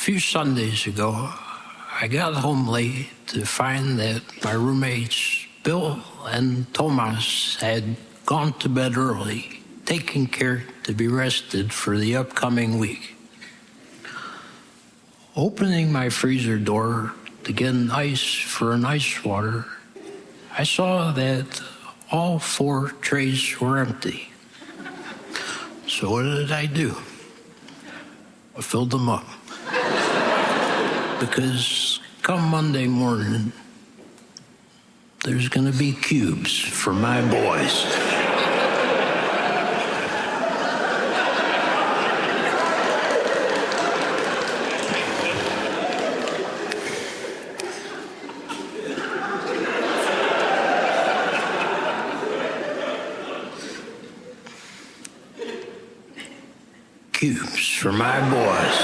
few Sundays ago, I got home late to find that my roommates, Bill and Thomas, had gone to bed early, taking care to be rested for the upcoming week. Opening my freezer door to get an ice for an ice water, I saw that all 4 trays were empty. So what did I do? I filled them up. Because come Monday morning, there's gonna be cubes for my boys. Cubes for my boys.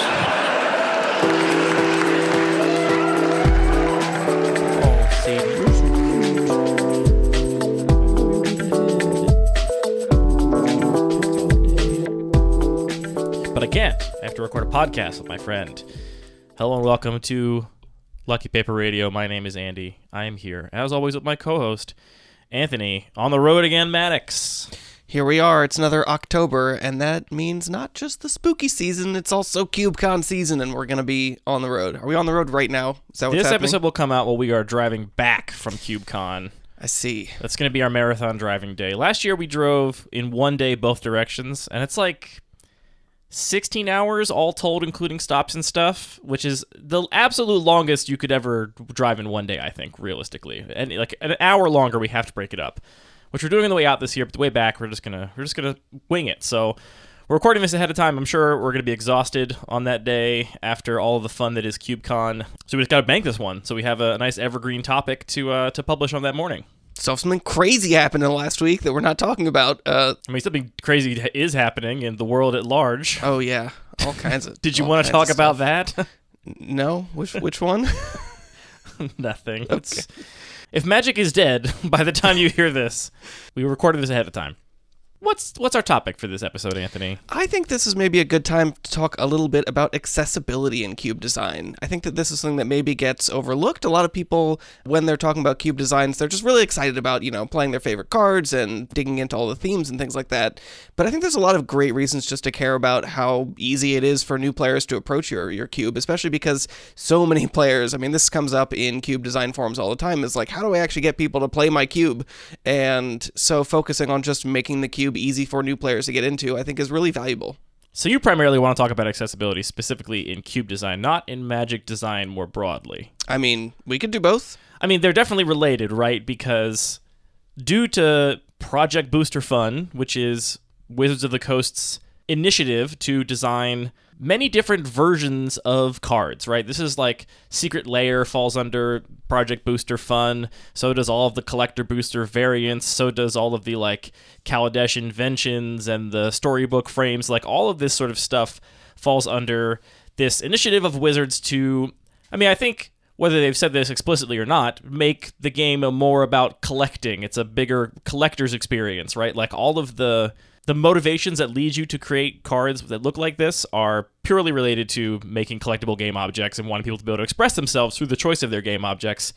But again, I have to record a podcast with my friend. Hello and welcome to Lucky Paper Radio. My name is Andy. I am here, as always, with my co-host, Anthony. On the road again, Maddox. Here we are, it's another October, and that means not just the spooky season, it's also CubeCon season, and we're going to be on the road. Are we on the road right now? Is that what's This happening? episode will come out while we are driving back from CubeCon. I see. That's going to be our marathon driving day. Last year we drove in one day both directions, and it's like 16 hours all told, including stops and stuff, which is the absolute longest you could ever drive in one day, I think, realistically. And like an hour longer, we have to break it up, which we're doing on the way out this year, but the way back, we're just gonna wing it. So we're recording this ahead of time. I'm sure we're gonna be exhausted on that day after all of the fun that is CubeCon. So we just gotta bank this one, so we have a nice evergreen topic to publish on that morning. So something crazy happened in the last week that we're not talking about. I mean, something crazy is happening in the world at large. Oh yeah, all kinds of. Did you want to talk about that? No, which one? Nothing. Okay. If magic is dead by the time you hear this, we recorded this ahead of time. What's our topic for this episode, Anthony? I think this is maybe a good time to talk a little bit about accessibility in cube design. I think that this is something that maybe gets overlooked. A lot of people, when they're talking about cube designs, they're just really excited about, playing their favorite cards and digging into all the themes and things like that. But I think there's a lot of great reasons just to care about how easy it is for new players to approach your cube, especially because so many players, I mean, this comes up in cube design forums all the time, is like, how do I actually get people to play my cube? And so focusing on just making the cube easy for new players to get into, I think is really valuable. So you primarily want to talk about accessibility specifically in cube design, not in magic design more broadly. I mean, we could do both. I mean, they're definitely related, right? Because due to Project Booster Fun, which is Wizards of the Coast's initiative to design many different versions of cards, right? This is like Secret Lair falls under Project Booster Fun. So does all of the Collector Booster variants. So does all of the like Kaladesh inventions and the storybook frames. Like all of this sort of stuff falls under this initiative of Wizards to, I mean, I think whether they've said this explicitly or not, make the game more about collecting. It's a bigger collector's experience, right? Like all of the motivations that lead you to create cards that look like this are purely related to making collectible game objects and wanting people to be able to express themselves through the choice of their game objects,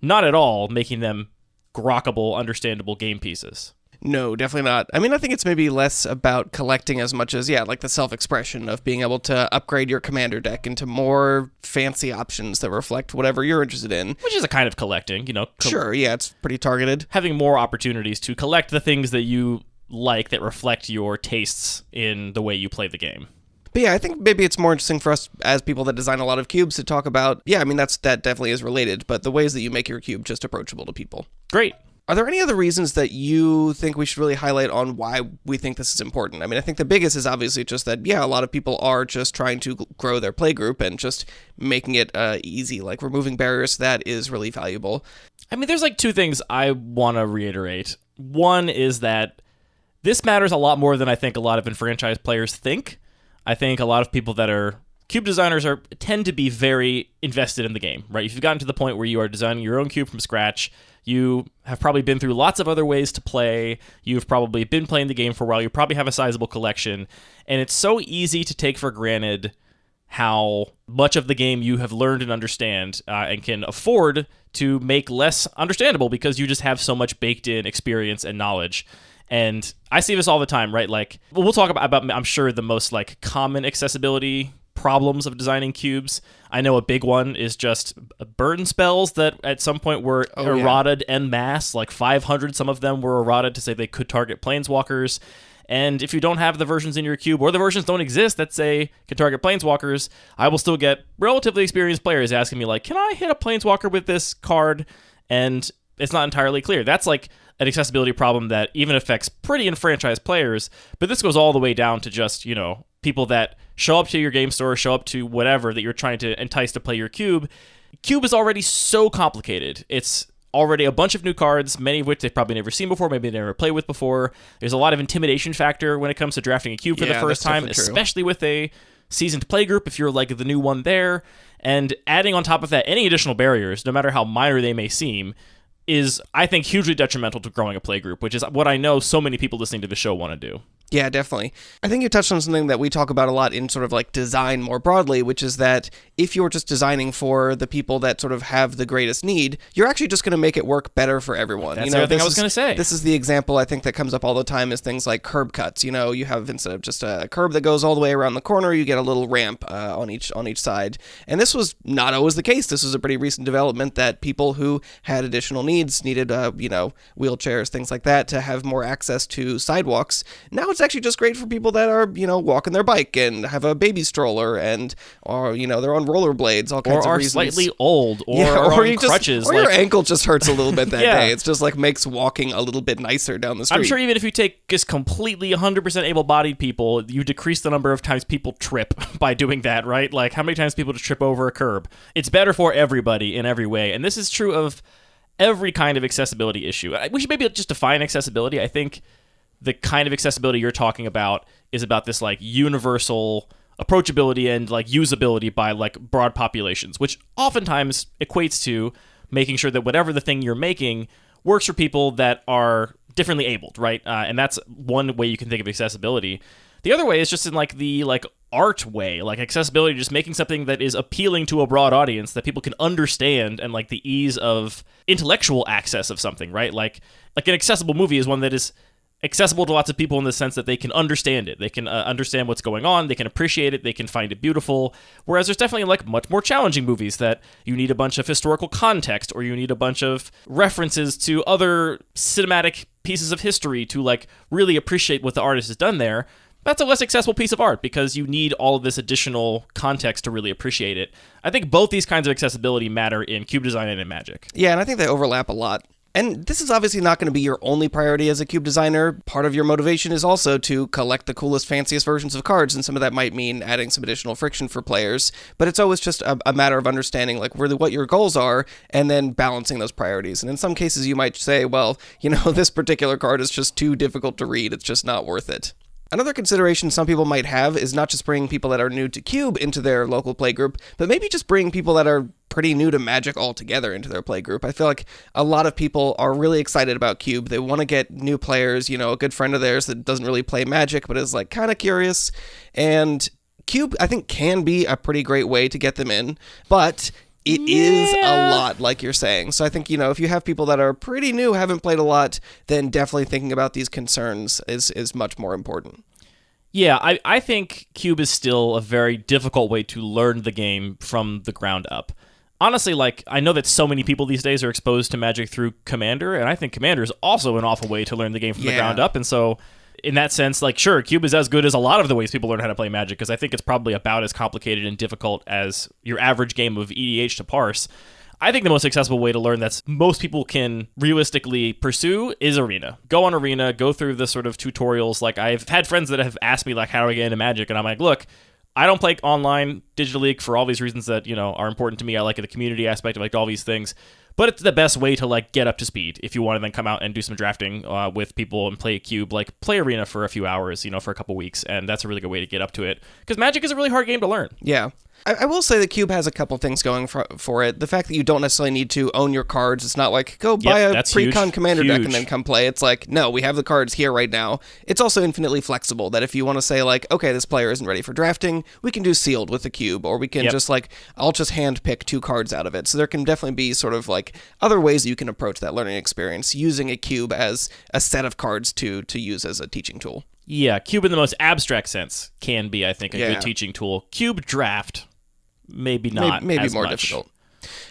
not at all making them grokkable, understandable game pieces. No, definitely not. I mean, I think it's maybe less about collecting as much as, like the self-expression of being able to upgrade your commander deck into more fancy options that reflect whatever you're interested in. Which is a kind of collecting, Sure, yeah, it's pretty targeted. Having more opportunities to collect the things that you like that reflect your tastes in the way you play the game. But yeah, I think maybe it's more interesting for us as people that design a lot of cubes to talk about, I mean, that definitely is related, but the ways that you make your cube just approachable to people. Great. Are there any other reasons that you think we should really highlight on why we think this is important? I mean, I think the biggest is obviously just that, a lot of people are just trying to grow their playgroup and just making it easy, like removing barriers. That is really valuable. I mean, there's like two things I want to reiterate. One is that this matters a lot more than I think a lot of enfranchised players think. I think a lot of people that are cube designers tend to be very invested in the game, right? If you've gotten to the point where you are designing your own cube from scratch, you have probably been through lots of other ways to play. You've probably been playing the game for a while. You probably have a sizable collection. And it's so easy to take for granted how much of the game you have learned and understand and can afford to make less understandable because you just have so much baked in experience and knowledge. And I see this all the time, right? Like, we'll talk about I'm sure the most like common accessibility problems of designing cubes. I know a big one is just burn spells that at some point were errated en masse, like 500. Some of them were errated to say they could target planeswalkers. And if you don't have the versions in your cube, or the versions don't exist that say can target planeswalkers, I will still get relatively experienced players asking me, like, can I hit a planeswalker with this card? And it's not entirely clear. That's like an accessibility problem that even affects pretty enfranchised players, but this goes all the way down to just, you know, people that show up to your game store, show up to whatever that you're trying to entice to play your cube. Cube is already so complicated. It's already a bunch of new cards, many of which they've probably never seen before, maybe they never played with before. There's a lot of intimidation factor when it comes to drafting a cube for the first time, especially with a seasoned playgroup if you're like the new one there. And adding on top of that any additional barriers, no matter how minor they may seem, is, I think, hugely detrimental to growing a playgroup, which is what I know so many people listening to the show want to do. Yeah, definitely. I think you touched on something that we talk about a lot in sort of like design more broadly, which is that if you're just designing for the people that sort of have the greatest need, you're actually just going to make it work better for everyone. That's everything I was going to say. This is the example I think that comes up all the time is things like curb cuts. You know, you have, instead of just a curb that goes all the way around the corner, you get a little ramp on each side. And this was not always the case. This was a pretty recent development that people who had additional needs needed, wheelchairs, things like that, to have more access to sidewalks. Now it's actually just great for people that are, walking their bike and have a baby stroller and, or, they're on rollerblades, all kinds of reasons. Or are slightly old, or are on crutches. Or your ankle just hurts a little bit that day. It's just like makes walking a little bit nicer down the street. I'm sure even if you take just completely 100% able-bodied people, you decrease the number of times people trip by doing that, right? Like, how many times people just trip over a curb? It's better for everybody in every way. And this is true of every kind of accessibility issue. We should maybe just define accessibility. I think the kind of accessibility you're talking about is about this like universal approachability and like usability by like broad populations, which oftentimes equates to making sure that whatever the thing you're making works for people that are differently abled, right? And that's one way you can think of accessibility. The other way is just in like the like art way, like accessibility, just making something that is appealing to a broad audience that people can understand, and like the ease of intellectual access of something, right? Like an accessible movie is one that is accessible to lots of people in the sense that they can understand it. They can understand what's going on. They can appreciate it. They can find it beautiful. Whereas there's definitely like much more challenging movies that you need a bunch of historical context, or you need a bunch of references to other cinematic pieces of history to like really appreciate what the artist has done there. That's a less accessible piece of art because you need all of this additional context to really appreciate it. I think both these kinds of accessibility matter in cube design and in Magic. Yeah, and I think they overlap a lot. And this is obviously not going to be your only priority as a cube designer. Part of your motivation is also to collect the coolest, fanciest versions of cards, and some of that might mean adding some additional friction for players. But it's always just a matter of understanding like really what your goals are and then balancing those priorities. And in some cases you might say, well, this particular card is just too difficult to read. It's just not worth it. Another consideration some people might have is not just bringing people that are new to Cube into their local playgroup, but maybe just bringing people that are pretty new to Magic altogether into their playgroup. I feel like a lot of people are really excited about Cube. They want to get new players, a good friend of theirs that doesn't really play Magic but is like kind of curious. And Cube, I think, can be a pretty great way to get them in, but it is a lot, like you're saying. So I think, if you have people that are pretty new, haven't played a lot, then definitely thinking about these concerns is much more important. Yeah, I think Cube is still a very difficult way to learn the game from the ground up. Honestly, like, I know that so many people these days are exposed to Magic through Commander, and I think Commander is also an awful way to learn the game from the ground up. And so in that sense, like, sure, Cube is as good as a lot of the ways people learn how to play Magic, because I think it's probably about as complicated and difficult as your average game of EDH to parse. I think the most accessible way to learn that most people can realistically pursue is Arena. Go on Arena, go through the sort of tutorials. Like, I've had friends that have asked me, like, how do I get into Magic? And I'm like, look, I don't play online Digital League for all these reasons that, are important to me. I like the community aspect, I like all these things. But it's the best way to like get up to speed if you want to then come out and do some drafting with people and play a Cube. Like, play Arena for a few hours, for a couple weeks, and that's a really good way to get up to it. Because Magic is a really hard game to learn. Yeah. I will say that Cube has a couple things going for it. The fact that you don't necessarily need to own your cards. It's not like, go buy a pre-con commander deck and then come play. It's like, no, we have the cards here right now. It's also infinitely flexible, that if you want to say like, okay, this player isn't ready for drafting, we can do sealed with the Cube, or we can just like, I'll just hand pick 2 cards out of it. So there can definitely be sort of like other ways you can approach that learning experience using a Cube as a set of cards to use as a teaching tool. Yeah, Cube in the most abstract sense can be, I think, a good teaching tool. Cube Draft, maybe not. Maybe as more much. difficult.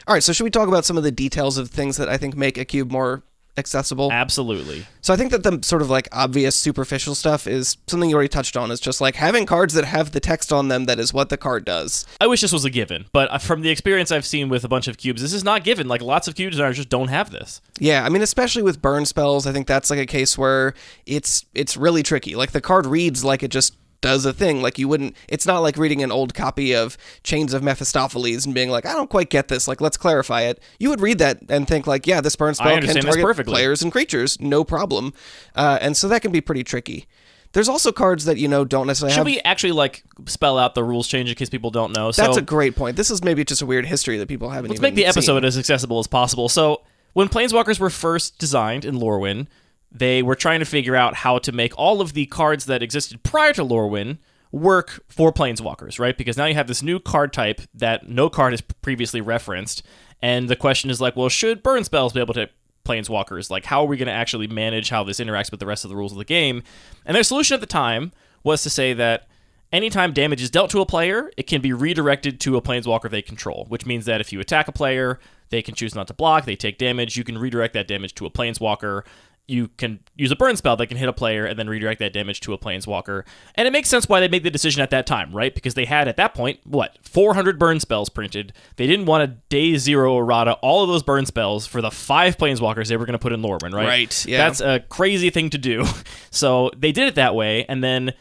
All right, so should we talk about some of the details of things that I think make a Cube more accessible? Absolutely. So I think that the sort of like obvious superficial stuff is something you already touched on, is just like having cards that have the text on them that is what the card does. I wish this was a given, but from the experience I've seen with a bunch of cubes, this is not given. Like, lots of cube designers just don't have this. Yeah, I mean, especially with burn spells, I think that's like a case where it's really tricky. Like, the card reads like it just does a thing. Like, you wouldn't, it's not like reading an old copy of Chains of Mephistopheles and being like, I don't quite get this, like, let's clarify it. You would read that and think like, yeah, this burn spell can target players and creatures, no problem. And so that can be pretty tricky. There's also cards that, don't necessarily Should we actually, like, spell out the rules change in case people don't know? That's a great point. This is maybe just a weird history that people haven't Let's even make the episode seen. as accessible as possible. So, when Planeswalkers were first designed in Lorwyn, they were trying to figure out how to make all of the cards that existed prior to Lorwyn work for Planeswalkers, right? Because now you have this new card type that no card has previously referenced, and the question is like, well, should burn spells be able to Planeswalkers? Like, how are we going to actually manage how this interacts with the rest of the rules of the game? And their solution at the time was to say that anytime damage is dealt to a player, it can be redirected to a Planeswalker they control, which means that if you attack a player, they can choose not to block, they take damage, you can redirect that damage to a Planeswalker. You can use a burn spell that can hit a player and then redirect that damage to a Planeswalker. And it makes sense why they made the decision at that time, right? Because they had, at that point, 400 burn spells printed. They didn't want to day zero errata all of those burn spells for the 5 Planeswalkers they were going to put in Lorwyn, right? Right, yeah. That's a crazy thing to do. So they did it that way, and then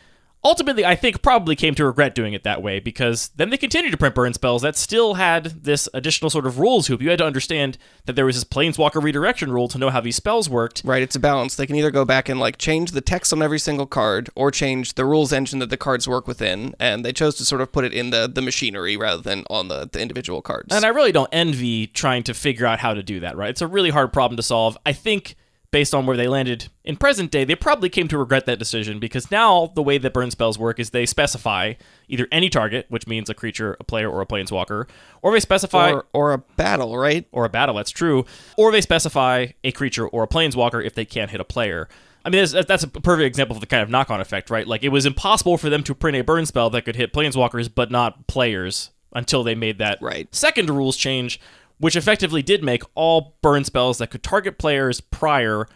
ultimately, I think, probably came to regret doing it that way, because then they continued to print burn spells that still had this additional sort of rules hoop. You had to understand that there was this Planeswalker redirection rule to know how these spells worked. Right, it's a balance. They can either go back and like change the text on every single card, or change the rules engine that the cards work within, and they chose to sort of put it in the machinery rather than on the individual cards. And I really don't envy trying to figure out how to do that, right? It's a really hard problem to solve. I think, based on where they landed in present day, they probably came to regret that decision, because now the way that burn spells work is they specify either any target, which means a creature, a player, or a planeswalker, or they specify... Or a battle, right? Or a battle, that's true. Or they specify a creature or a planeswalker if they can't hit a player. I mean, that's a perfect example of the kind of knock-on effect, right? Like, it was impossible for them to print a burn spell that could hit planeswalkers but not players until they made that second rules change, which effectively did make all burn spells that could target players prior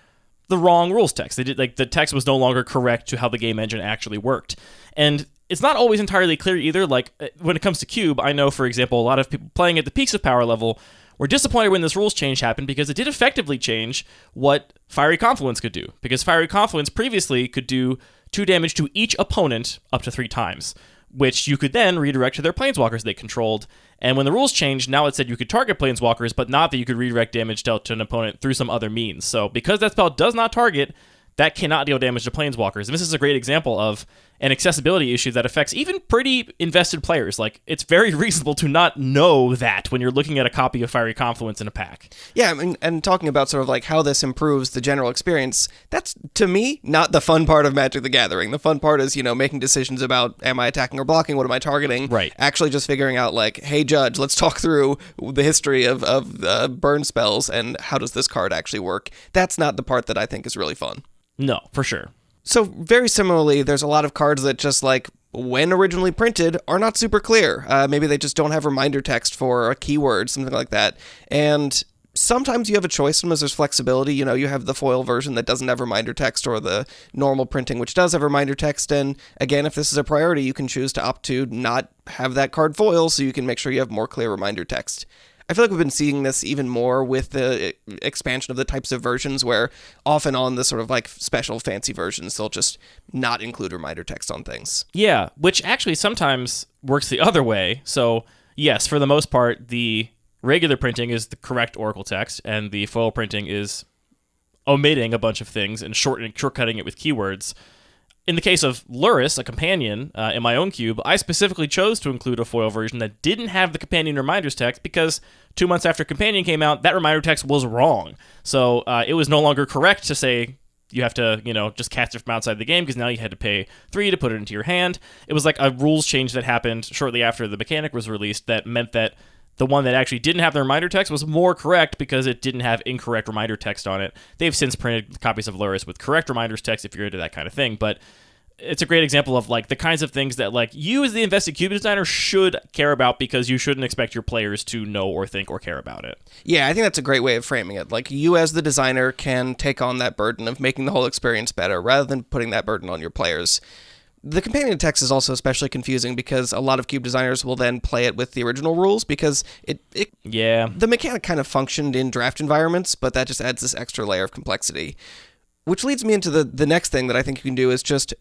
the wrong rules text. They did, like, the text was no longer correct to how the game engine actually worked. And it's not always entirely clear either. Like, when it comes to Cube, I know, for example, a lot of people playing at the peaks of power level were disappointed when this rules change happened, because it did effectively change what Fiery Confluence could do. Because Fiery Confluence previously could do 2 damage to each opponent up to 3 times, which you could then redirect to their planeswalkers they controlled. And when the rules changed, now it said you could target planeswalkers, but not that you could redirect damage dealt to an opponent through some other means. So because that spell does not target, that cannot deal damage to planeswalkers. And this is a great example of an accessibility issue that affects even pretty invested players. Like, it's very reasonable to not know that when you're looking at a copy of Fiery Confluence in a pack. Yeah, I mean, and talking about sort of like how this improves the general experience, that's, to me, not the fun part of Magic the Gathering. The fun part is, making decisions about, am I attacking or blocking? What am I targeting? Right. Actually just figuring out, like, hey, Judge, let's talk through the history of burn spells and how does this card actually work. That's not the part that I think is really fun. No, for sure. So very similarly, there's a lot of cards that just like when originally printed are not super clear. Maybe they just don't have reminder text for a keyword, something like that. And sometimes you have a choice. Sometimes there's flexibility. You have the foil version that doesn't have reminder text, or the normal printing, which does have reminder text. And again, if this is a priority, you can choose to opt to not have that card foil, so you can make sure you have more clear reminder text. I feel like we've been seeing this even more with the expansion of the types of versions, where often on the sort of like special fancy versions, they'll just not include reminder text on things. Yeah, which actually sometimes works the other way. So yes, for the most part, the regular printing is the correct Oracle text, and the foil printing is omitting a bunch of things and shortcutting it with keywords. in the case of Luris, a companion, in my own cube, I specifically chose to include a foil version that didn't have the companion reminders text because 2 months after companion came out, that reminder text was wrong. So it was no longer correct to say you have to, just cast it from outside the game because now you had to pay 3 to put it into your hand. It was like a rules change that happened shortly after the mechanic was released that meant that the one that actually didn't have the reminder text was more correct because it didn't have incorrect reminder text on it. They've since printed copies of Luris with correct reminders text if you're into that kind of thing, but it's a great example of like the kinds of things that like you as the invested cube designer should care about because you shouldn't expect your players to know or think or care about it. Yeah, I think that's a great way of framing it. Like, you as the designer can take on that burden of making the whole experience better rather than putting that burden on your players. The companion text is also especially confusing because a lot of cube designers will then play it with the original rules because the mechanic kind of functioned in draft environments, but that just adds this extra layer of complexity. Which leads me into the next thing that I think you can do is just,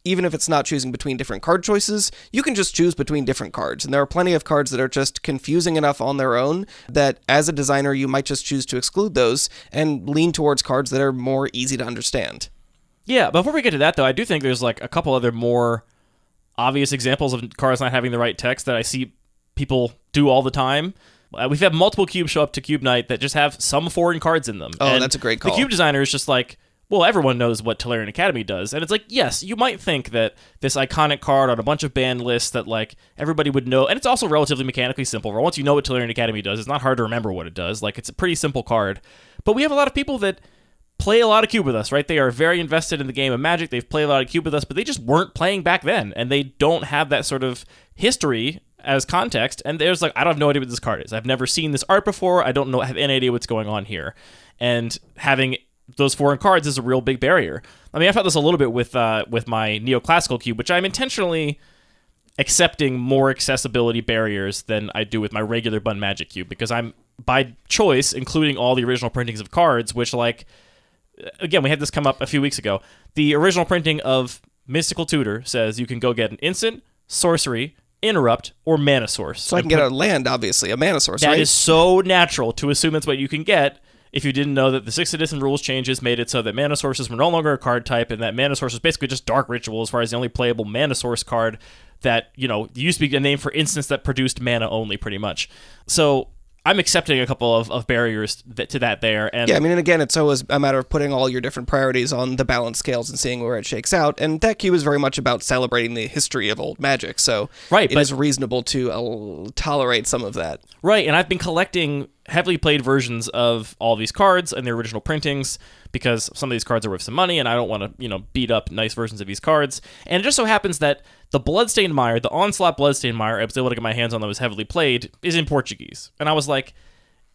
even if it's not choosing between different card choices, you can just choose between different cards. And there are plenty of cards that are just confusing enough on their own that as a designer, you might just choose to exclude those and lean towards cards that are more easy to understand. Yeah, before we get to that, though, I do think there's like a couple other more obvious examples of cards not having the right text that I see people do all the time. We've had multiple cubes show up to Cube Night that just have some foreign cards in them. Oh, and that's a great call. The cube designer is just like, well, everyone knows what Tolarian Academy does. And it's like, yes, you might think that this iconic card on a bunch of banned lists that like everybody would know, and it's also relatively mechanically simple. Once you know what Tolarian Academy does, it's not hard to remember what it does. Like, it's a pretty simple card. But we have a lot of people that play a lot of Cube with us, right? They are very invested in the game of Magic. They've played a lot of Cube with us, but they just weren't playing back then, and they don't have that sort of history as context. And there's like, I don't have no idea what this card is. I've never seen this art before. I don't have any idea what's going on here. And having those foreign cards is a real big barrier. I mean, I've had this a little bit with my neoclassical cube, which I'm intentionally accepting more accessibility barriers than I do with my regular Bun Magic cube, because I'm, by choice, including all the original printings of cards, which, like, again, we had this come up a few weeks ago. The original printing of Mystical Tutor says you can go get an instant, sorcery, interrupt, or mana source. So I can get a land, obviously, a mana source, right? That is so natural to assume that's what you can get if you didn't know that the 6th edition rules changes made it so that mana sources were no longer a card type, and that mana source was basically just Dark Ritual as far as the only playable mana source card that, used to be a name for instance that produced mana only, pretty much. So I'm accepting a couple of barriers to that there. And yeah, I mean, and again, it's always a matter of putting all your different priorities on the balance scales and seeing where it shakes out. And that cube is very much about celebrating the history of old Magic, so it is reasonable to tolerate some of that. Right, and I've been collecting heavily played versions of all these cards and their original printings because some of these cards are worth some money, and I don't want to, beat up nice versions of these cards. And it just so happens that the Bloodstained Mire, the Onslaught Bloodstained Mire, I was able to get my hands on that was heavily played, is in Portuguese. And I was like,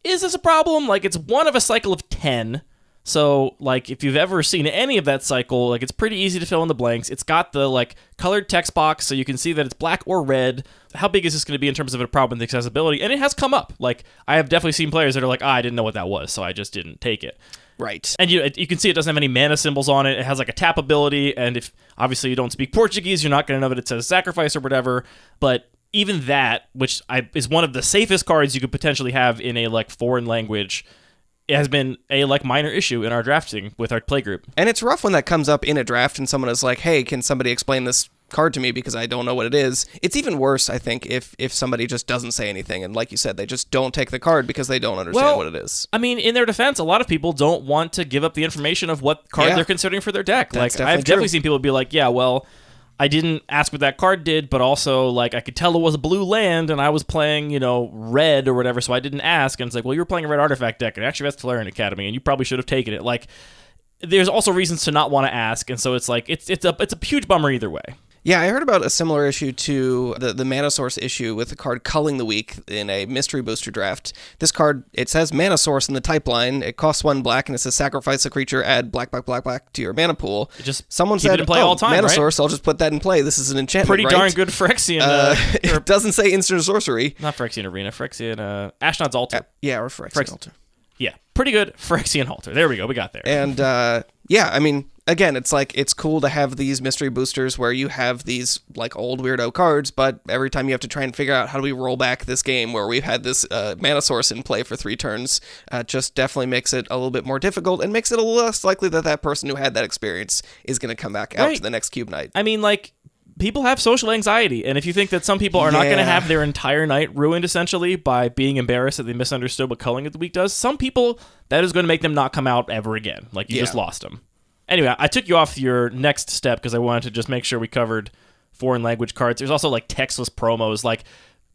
is this a problem? Like, it's one of a cycle of 10. So, like, if you've ever seen any of that cycle, like, it's pretty easy to fill in the blanks. It's got the, like, colored text box, so you can see that it's black or red. How big is this going to be in terms of a problem with accessibility? And it has come up. Like, I have definitely seen players that are like, I didn't know what that was, so I just didn't take it. Right. And you can see it doesn't have any mana symbols on it. It has, like, a tap ability, and if, obviously, you don't speak Portuguese, you're not going to know that it says sacrifice or whatever. But even that, which is one of the safest cards you could potentially have in a, like, foreign language, it has been a, like, minor issue in our drafting with our playgroup. And it's rough when that comes up in a draft and someone is like, hey, can somebody explain this card to me because I don't know what it is. It's even worse, I think, if somebody just doesn't say anything, and like you said, they just don't take the card because they don't understand what it is. I mean, in their defense, a lot of people don't want to give up the information of what card they're considering for their deck. That's I've definitely seen people be like, yeah, well, I didn't ask what that card did, but also, like, I could tell it was a blue land, and I was playing, red or whatever, so I didn't ask. And it's like, well, you were playing a red artifact deck, and actually that's Tolarian Academy, and you probably should have taken it. Like, there's also reasons to not want to ask, and so it's like, it's a huge bummer either way. Yeah, I heard about a similar issue to the mana source issue with the card Culling the Weak in a Mystery Booster draft. This card, it says mana source in the type line. It costs 1 black, and it says sacrifice a creature, add black to your mana pool. Someone said, play all time, mana source, I'll just put that in play. This is an enchantment, pretty darn good Phyrexian. It doesn't say instant sorcery. Not Phyrexian Arena, Phyrexian Ashnod's Altar. Yeah, or Phyrexian Altar. Yeah, pretty good Phyrexian Altar. There we go, we got there. And, yeah, I mean, again, it's like, it's cool to have these mystery boosters where you have these like old weirdo cards, but every time you have to try and figure out how do we roll back this game where we've had this mana source in play for 3 turns, just definitely makes it a little bit more difficult and makes it a little less likely that that person who had that experience is going to come back out to the next cube night. I mean, like, people have social anxiety, and if you think that some people are not going to have their entire night ruined essentially by being embarrassed that they misunderstood what Culling of the Week does, some people, that is going to make them not come out ever again. Like, you just lost them. Anyway, I took you off your next step because I wanted to just make sure we covered foreign language cards. There's also like textless promos, like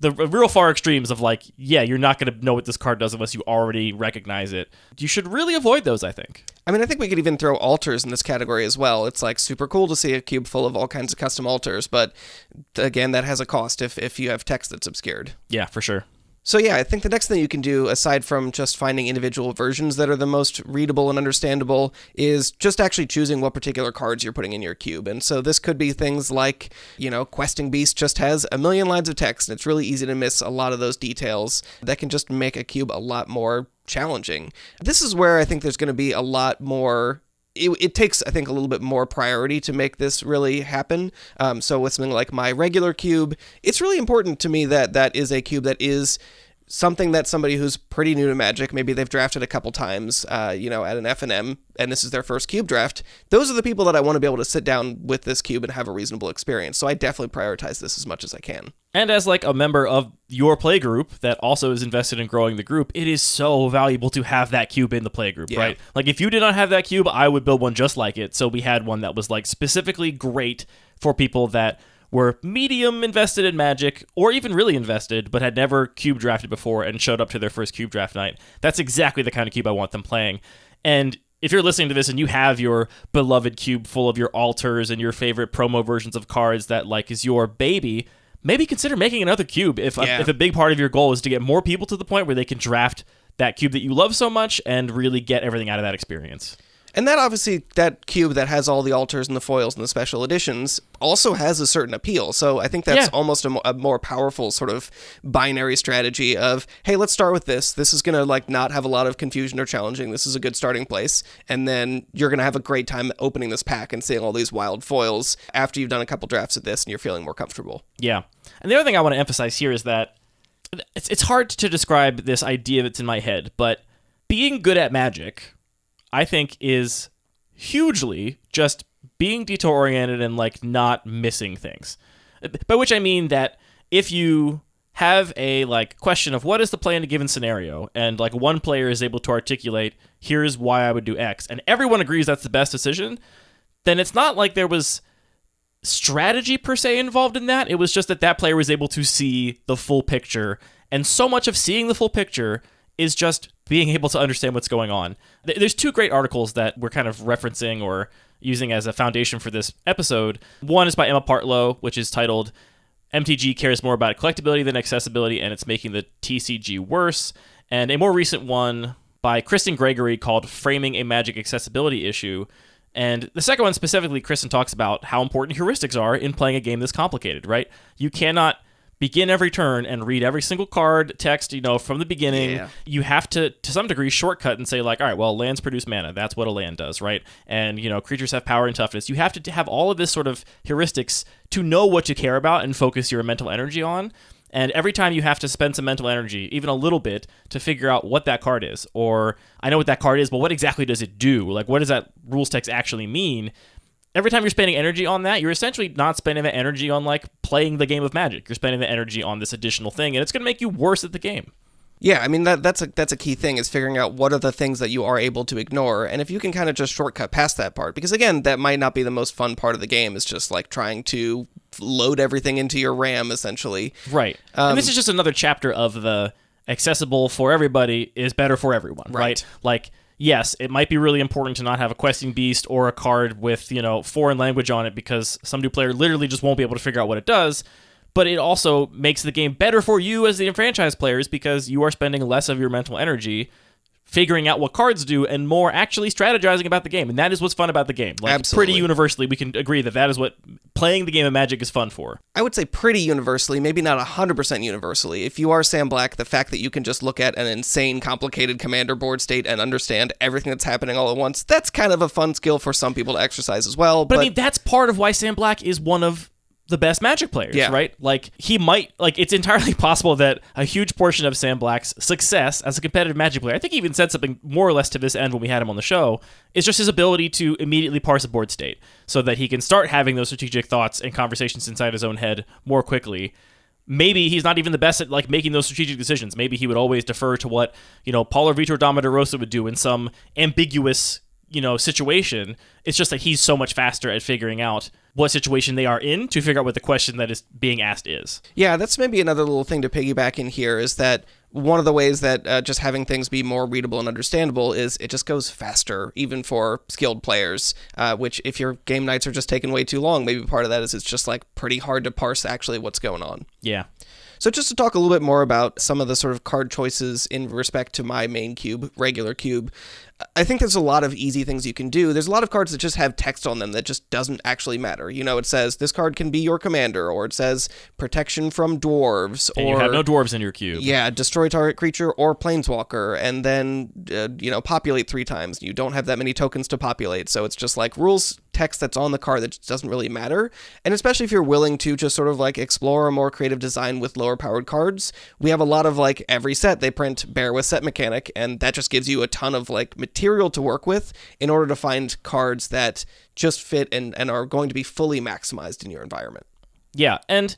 the real far extremes of like, yeah, you're not going to know what this card does unless you already recognize it. You should really avoid those, I think. I mean, I think we could even throw alters in this category as well. It's like super cool to see a cube full of all kinds of custom alters, but again, that has a cost if you have text that's obscured. Yeah, for sure. So yeah, I think the next thing you can do, aside from just finding individual versions that are the most readable and understandable, is just actually choosing what particular cards you're putting in your cube. And so this could be things like, Questing Beast just has a million lines of text, and it's really easy to miss a lot of those details that can just make a cube a lot more challenging. This is where I think there's going to be a lot more... It takes, I think, a little bit more priority to make this really happen. So with something like my regular cube, it's really important to me that that is a cube that is something that somebody who's pretty new to Magic, maybe they've drafted a couple times, at an F&M, and this is their first cube draft. Those are the people that I want to be able to sit down with this cube and have a reasonable experience. So I definitely prioritize this as much as I can. And as like a member of your playgroup that also is invested in growing the group, it is so valuable to have that cube in the playgroup, right? Like if you did not have that cube, I would build one just like it. So we had one that was like specifically great for people that were medium invested in Magic, or even really invested, but had never cube drafted before and showed up to their first cube draft night. That's exactly the kind of cube I want them playing. And if you're listening to this and you have your beloved cube full of your alters and your favorite promo versions of cards that like is your baby, maybe consider making another cube if a big part of your goal is to get more people to the point where they can draft that cube that you love so much and really get everything out of that experience. And that obviously, that cube that has all the alters and the foils and the special editions also has a certain appeal. So I think that's almost a more powerful sort of binary strategy of, hey, let's start with this. This is going to like not have a lot of confusion or challenging. This is a good starting place. And then you're going to have a great time opening this pack and seeing all these wild foils after you've done a couple drafts of this and you're feeling more comfortable. Yeah. And the other thing I want to emphasize here is that it's hard to describe this idea that's in my head, but being good at Magic, I think, is hugely just being detail-oriented and, like, not missing things. By which I mean that if you have a, like, question of what is the play in a given scenario, and, like, one player is able to articulate, here's why I would do X, and everyone agrees that's the best decision, then it's not like there was strategy, per se, involved in that. It was just that that player was able to see the full picture, and so much of seeing the full picture is just being able to understand what's going on. There's 2 great articles that we're kind of referencing or using as a foundation for this episode. One is by Emma Partlow, which is titled MTG Cares More About Collectability Than Accessibility, and It's Making the TCG Worse. And a more recent one by Kristen Gregory called Framing a Magic Accessibility Issue. And the second one specifically, Kristen talks about how important heuristics are in playing a game this complicated, right? You cannot begin every turn and read every single card text, from the beginning. Yeah. You have to some degree, shortcut and say, like, all right, well, lands produce mana. That's what a land does, right? And, creatures have power and toughness. You have to have all of this sort of heuristics to know what you care about and focus your mental energy on. And every time you have to spend some mental energy, even a little bit, to figure out what that card is, or I know what that card is, but what exactly does it do? Like, what does that rules text actually mean? Every time you're spending energy on that, you're essentially not spending that energy on, like, playing the game of Magic. You're spending the energy on this additional thing, and it's going to make you worse at the game. Yeah, I mean, that's a key thing, is figuring out what are the things that you are able to ignore, and if you can kind of just shortcut past that part, because, again, that might not be the most fun part of the game, is just, like, trying to load everything into your RAM, essentially. Right. And this is just another chapter of the accessible for everybody is better for everyone, right? Like, yes, it might be really important to not have a questing beast or a card with, foreign language on it because some new player literally just won't be able to figure out what it does. But it also makes the game better for you as the enfranchised players because you are spending less of your mental energy figuring out what cards do and more actually strategizing about the game. And that is what's fun about the game. Like, Absolutely. pretty universally, we can agree that is what playing the game of Magic is fun for. I would say pretty universally, maybe not 100% universally. If you are Sam Black, the fact that you can just look at an insane, complicated commander board state and understand everything that's happening all at once, that's kind of a fun skill for some people to exercise as well. But I mean, that's part of why Sam Black is one of the best Magic players, right? Like, he might, like, it's entirely possible that a huge portion of Sam Black's success as a competitive Magic player, I think he even said something more or less to this end when we had him on the show, is just his ability to immediately parse a board state so that he can start having those strategic thoughts and conversations inside his own head more quickly. Maybe he's not even the best at, like, making those strategic decisions. Maybe he would always defer to what, Paul or Vitor Dama-DeRosa would do in some ambiguous, situation. It's just that he's so much faster at figuring out what situation they are in to figure out what the question that is being asked is. Yeah, that's maybe another little thing to piggyback in here is that one of the ways that just having things be more readable and understandable is it just goes faster, even for skilled players, which if your game nights are just taking way too long, maybe part of that is it's just like pretty hard to parse actually what's going on. Yeah. So just to talk a little bit more about some of the sort of card choices in respect to my main cube, regular cube, I think there's a lot of easy things you can do. There's a lot of cards that just have text on them that just doesn't actually matter. It says this card can be your commander, or it says protection from dwarves, And or you have no dwarves in your cube. Yeah, destroy target creature or planeswalker, and then populate 3 times. You don't have that many tokens to populate, so it's just like rules text that's on the card that just doesn't really matter. And especially if you're willing to just sort of like explore a more creative design with lower powered cards, we have a lot of like every set they print bear with set mechanic, and that just gives you a ton of like material to work with in order to find cards that just fit and are going to be fully maximized in your environment. Yeah, and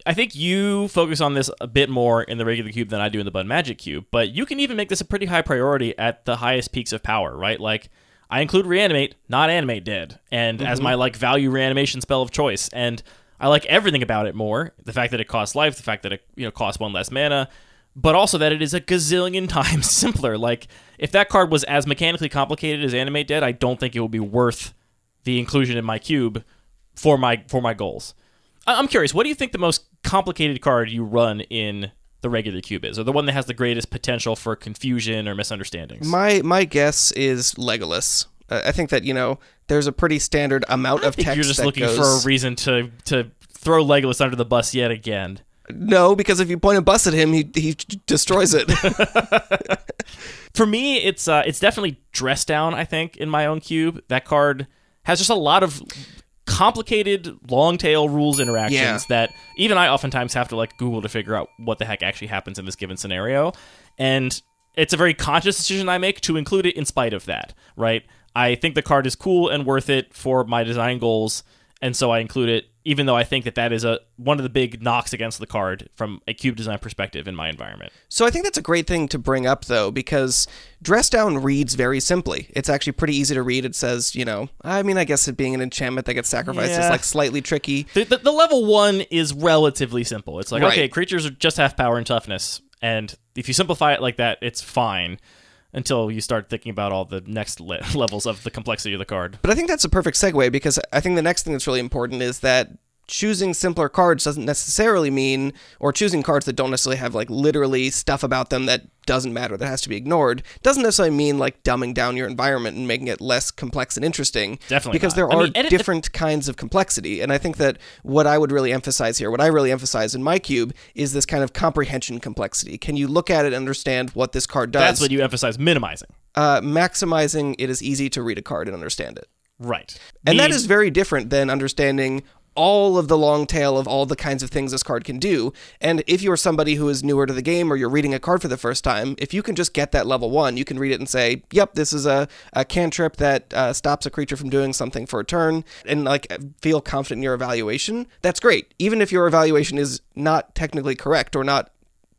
I think you focus on this a bit more in the regular cube than I do in the Bud Magic cube, but you can even make this a pretty high priority at the highest peaks of power, right? Like, I include Reanimate, not Animate Dead, and as my like value reanimation spell of choice, and I like everything about it more. The fact that it costs life, the fact that it costs 1 less mana, but also that it is a gazillion times simpler. Like, if that card was as mechanically complicated as Animate Dead, I don't think it would be worth the inclusion in my cube for my goals. I'm curious, what do you think the most complicated card you run in the regular cube is, or the one that has the greatest potential for confusion or misunderstandings? My guess is Legolas. I think that, there's a pretty standard amount of text. You're just that looking goes... for a reason to throw Legolas under the bus yet again. No, because if you point a bus at him, he destroys it. For me, it's definitely Dress Down, I think, in my own cube. That card has just a lot of complicated long tail rules interactions that even I oftentimes have to like Google to figure out what the heck actually happens in this given scenario. And it's a very conscious decision I make to include it in spite of that, right? I think the card is cool and worth it for my design goals, and so I include it, even though I think that is one of the big knocks against the card from a cube design perspective in my environment. So I think that's a great thing to bring up, though, because Dress Down reads very simply. It's actually pretty easy to read. It says, I guess it being an enchantment that gets sacrificed is like slightly tricky. The level 1 is relatively simple. It's like, right. Okay, creatures are just half power and toughness, and if you simplify it like that, it's fine. Until you start thinking about all the next levels of the complexity of the card. But I think that's a perfect segue, because I think the next thing that's really important is that choosing simpler cards doesn't necessarily mean, or choosing cards that don't necessarily have like literally stuff about them that doesn't matter, that has to be ignored, doesn't necessarily mean like dumbing down your environment and making it less complex and interesting. Definitely because not. there are different kinds of complexity. And I think that what I would really emphasize here, what I really emphasize in my cube, is this kind of comprehension complexity. Can you look at it and understand what this card does? That's what you emphasize, minimizing. Maximizing it is easy to read a card and understand it. Right. And that is very different than understanding all of the long tail of all the kinds of things this card can do. And if you're somebody who is newer to the game, or you're reading a card for the first time, if you can just get that level 1, you can read it and say, yep, this is a cantrip that stops a creature from doing something for a turn, and like feel confident in your evaluation. That's great. Even if your evaluation is not technically correct or not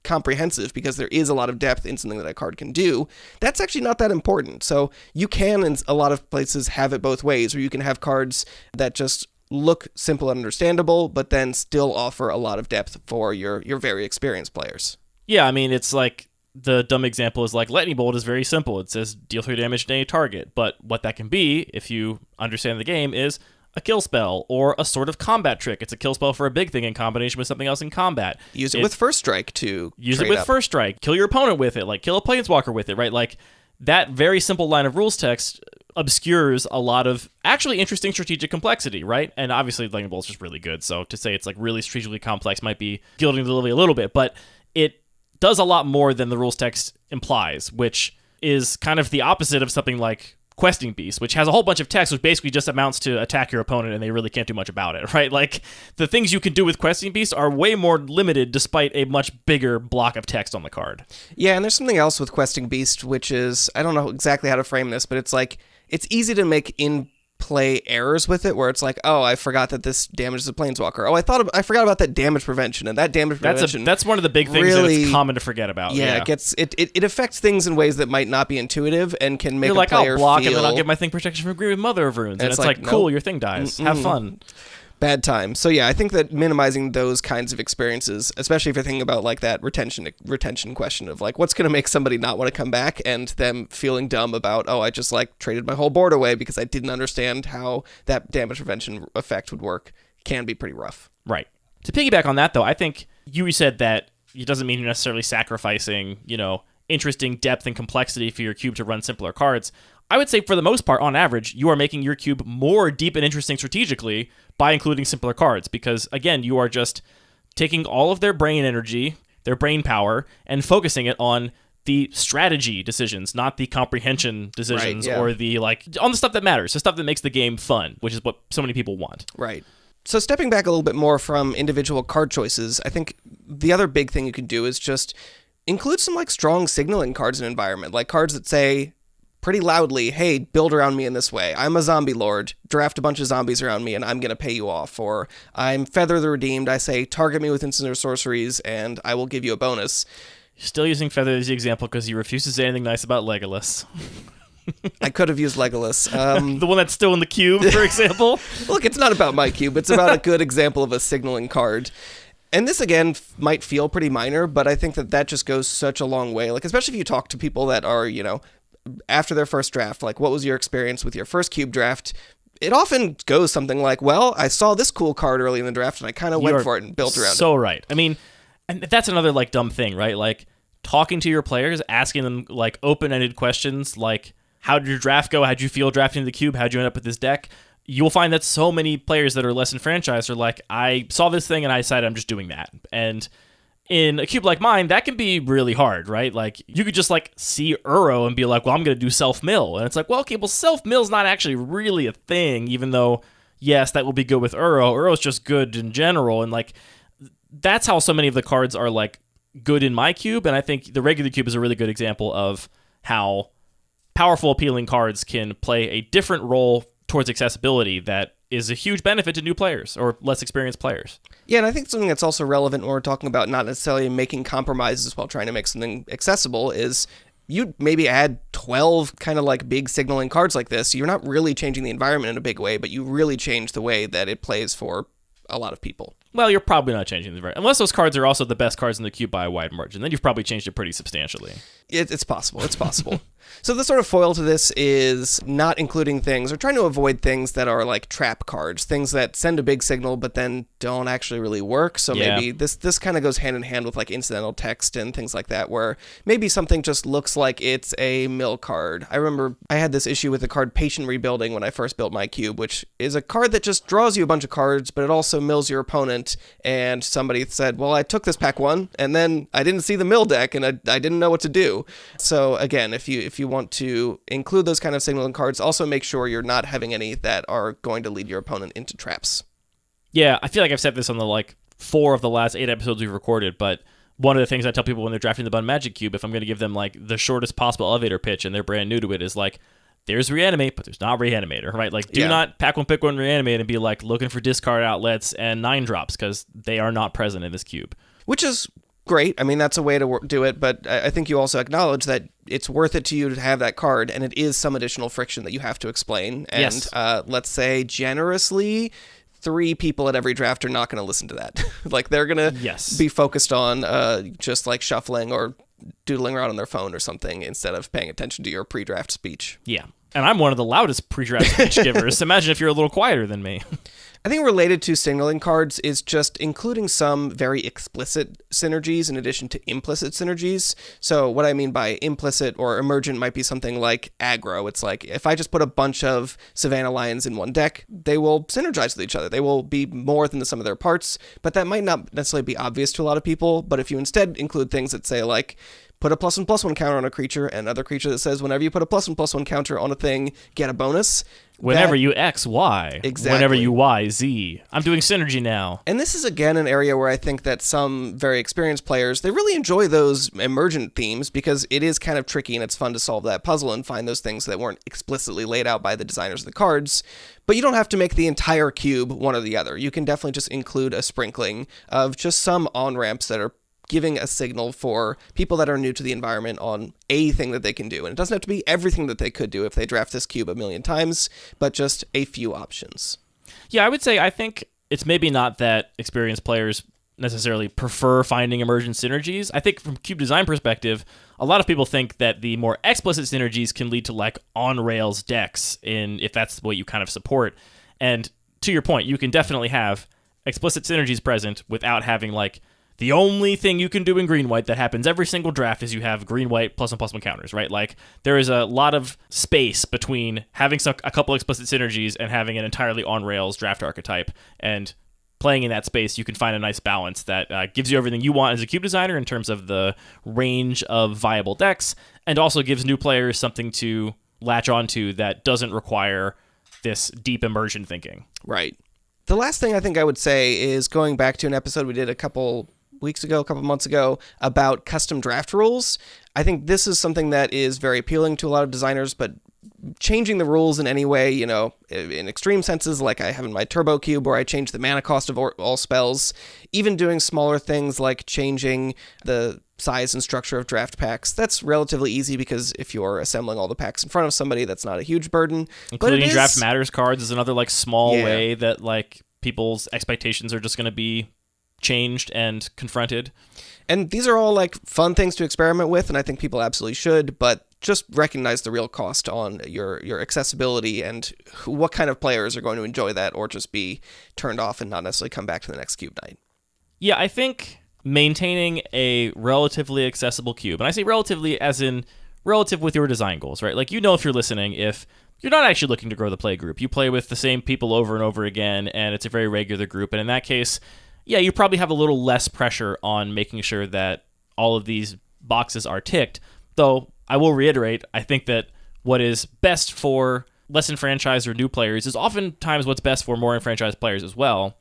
comprehensive, because there is a lot of depth in something that a card can do, that's actually not that important. So you can, in a lot of places, have it both ways, where you can have cards that just look simple and understandable, but then still offer a lot of depth for your very experienced players. Yeah, I mean, it's like, the dumb example is like Lightning Bolt is very simple. It says deal 3 damage to any target, but what that can be, if you understand the game, is a kill spell or a sort of combat trick. It's a kill spell for a big thing in combination with something else in combat. Use it with First Strike to use it with First Strike. Kill your opponent with it, like kill a Planeswalker with it, right? Like, that very simple line of rules text obscures a lot of actually interesting strategic complexity, right? And obviously Lightning Bolt is just really good, so to say it's like really strategically complex might be gilding the lily a little bit, but it does a lot more than the rules text implies, which is kind of the opposite of something like Questing Beast, which has a whole bunch of text, which basically just amounts to attack your opponent, and they really can't do much about it, right? Like, the things you can do with Questing Beast are way more limited despite a much bigger block of text on the card. Yeah, and there's something else with Questing Beast, which is, I don't know exactly how to frame this, but it's like, it's easy to make in-play errors with it, where it's like, oh, I forgot that this damages a planeswalker. Oh, I forgot about that damage prevention, and that damage prevention. That's one of the big things really, that it's common to forget about. Yeah, it affects things in ways that might not be intuitive and can make You're like, player I'll block feel... and then I'll get my thing protection from Grievous Mother of Runes, and it's like, cool, your thing dies. Have fun. Bad time. So yeah, I think that minimizing those kinds of experiences, especially if you're thinking about like that retention question of like what's going to make somebody not want to come back and them feeling dumb about, oh, I just like traded my whole board away because I didn't understand how that damage prevention effect would work, can be pretty rough. Right. To piggyback on that though, I think you said that it doesn't mean you're necessarily sacrificing, interesting depth and complexity for your cube to run simpler cards. I would say for the most part, on average, you are making your cube more deep and interesting strategically by including simpler cards, because again, you are just taking all of their brain energy, their brain power, and focusing it on the strategy decisions, not the comprehension decisions, right, or the on the stuff that matters, the stuff that makes the game fun, which is what so many people want. Right. So stepping back a little bit more from individual card choices, I think the other big thing you could do is just include some strong signaling cards in an environment, like cards that say pretty loudly, hey, build around me in this way. I'm a zombie lord. Draft a bunch of zombies around me and I'm going to pay you off. Or I'm Feather the Redeemed. I say, target me with instant or sorceries and I will give you a bonus. You're still using Feather as the example because you refuse to say anything nice about Legolas. I could have used Legolas. The one that's still in the cube, for example. Look, it's not about my cube. It's about a good example of a signaling card. And this, again, might feel pretty minor, but I think that just goes such a long way. Especially if you talk to people that are, after their first draft, what was your experience with your first cube draft? It often goes something like, well, I saw this cool card early in the draft and I kind of went for it and built around it. So right. I mean, and that's another dumb thing, right? Talking to your players, asking them open-ended questions like, how did your draft go? How'd you feel drafting the cube? How'd you end up with this deck? You'll find that so many players that are less enfranchised are like, I saw this thing and I decided I'm just doing that. And in a cube like mine, that can be really hard, right? You could just see Uro and be like, well, I'm going to do self-mill. And it's like, well, okay, well, self-mill's not actually really a thing, even though, yes, that will be good with Uro. Uro's just good in general. And that's how so many of the cards are good in my cube. And I think the regular cube is a really good example of how powerful, appealing cards can play a different role towards accessibility that is a huge benefit to new players or less experienced players. Yeah, and I think something that's also relevant when we're talking about not necessarily making compromises while trying to make something accessible is you maybe add 12 kind of big signaling cards like this. You're not really changing the environment in a big way, but you really change the way that it plays for a lot of people. Well, you're probably not changing the environment. Unless those cards are also the best cards in the cube by a wide margin. Then you've probably changed it pretty substantially. It's possible. It's possible. So the sort of foil to this is not including things or trying to avoid things that are trap cards, things that send a big signal but then don't actually really work. So maybe this kind of goes hand in hand with incidental text and things like that, where maybe something just looks like it's a mill card. I remember I had this issue with the card Patient Rebuilding when I first built my cube, which is a card that just draws you a bunch of cards, but it also mills your opponent. And somebody said, well, I took this pack 1 and then I didn't see the mill deck and I didn't know what to do. So again, if you want to include those kind of signaling cards, also make sure you're not having any that are going to lead your opponent into traps. Yeah, I feel like I've said this on the 4 of the last 8 episodes we've recorded, but one of the things I tell people when they're drafting the Bun Magic Cube, if I'm going to give them the shortest possible elevator pitch and they're brand new to it, is there's Reanimate, but there's not Reanimator, right? Do not pack one, pick one, Reanimate, and be looking for discard outlets and 9-drops, because they are not present in this cube. Which is great. I mean, that's a way to do it, but I think you also acknowledge that it's worth it to you to have that card, and it is some additional friction that you have to explain. And yes. Let's say generously, 3 people at every draft are not going to listen to that. They're going to be focused on just shuffling or doodling around on their phone or something instead of paying attention to your pre-draft speech. Yeah. And I'm one of the loudest pre-draft speech givers. Imagine if you're a little quieter than me. I think related to signaling cards is just including some very explicit synergies in addition to implicit synergies. So what I mean by implicit or emergent might be something like aggro. It's like if I just put a bunch of Savannah Lions in one deck, they will synergize with each other. They will be more than the sum of their parts, but that might not necessarily be obvious to a lot of people. But if you instead include things that say like, put a +1/+1 counter on a creature, and another creature that says whenever you put a +1/+1 counter on a thing, get a bonus. Whenever you X, Y. Exactly. Whenever you Y, Z. I'm doing synergy now. And this is, again, an area where I think that some very experienced players, they really enjoy those emergent themes because it is kind of tricky and it's fun to solve that puzzle and find those things that weren't explicitly laid out by the designers of the cards. But you don't have to make the entire cube one or the other. You can definitely just include a sprinkling of just some on-ramps that are giving a signal for people that are new to the environment on a thing that they can do. And it doesn't have to be everything that they could do if they draft this cube a million times, but just a few options. Yeah, I would say I think it's maybe not that experienced players necessarily prefer finding emergent synergies. I think from cube design perspective, a lot of people think that the more explicit synergies can lead to like on-rails decks if that's what you kind of support. And to your point, you can definitely have explicit synergies present without having like the only thing you can do in green-white that happens every single draft is you have green-white +1/+1 counters, right? Like, there is a lot of space between having a couple explicit synergies and having an entirely on-rails draft archetype. And playing in that space, you can find a nice balance that gives you everything you want as a cube designer in terms of the range of viable decks, and also gives new players something to latch onto that doesn't require this deep immersion thinking. Right. The last thing I think I would say is going back to an episode we did a couple months ago about custom draft rules. I think this is something that is very appealing to a lot of designers, but changing the rules in any way, in extreme senses, like I have in my Turbo Cube where I change the mana cost of all spells, even doing smaller things like changing the size and structure of draft packs, that's relatively easy because if you're assembling all the packs in front of somebody, that's not a huge burden. Including draft matters cards is another like small way that like people's expectations are just going to be changed and confronted. And these are all like fun things to experiment with, and I think people absolutely should, but just recognize the real cost on your accessibility and what kind of players are going to enjoy that or just be turned off and not necessarily come back to the next cube night. Yeah, I think maintaining a relatively accessible cube, and I say relatively as in relative with your design goals, right? Like, if you're listening, if you're not actually looking to grow the play group, you play with the same people over and over again, and it's a very regular group, and in that case, yeah, you probably have a little less pressure on making sure that all of these boxes are ticked. Though, I will reiterate, I think that what is best for less enfranchised or new players is oftentimes what's best for more enfranchised players as well.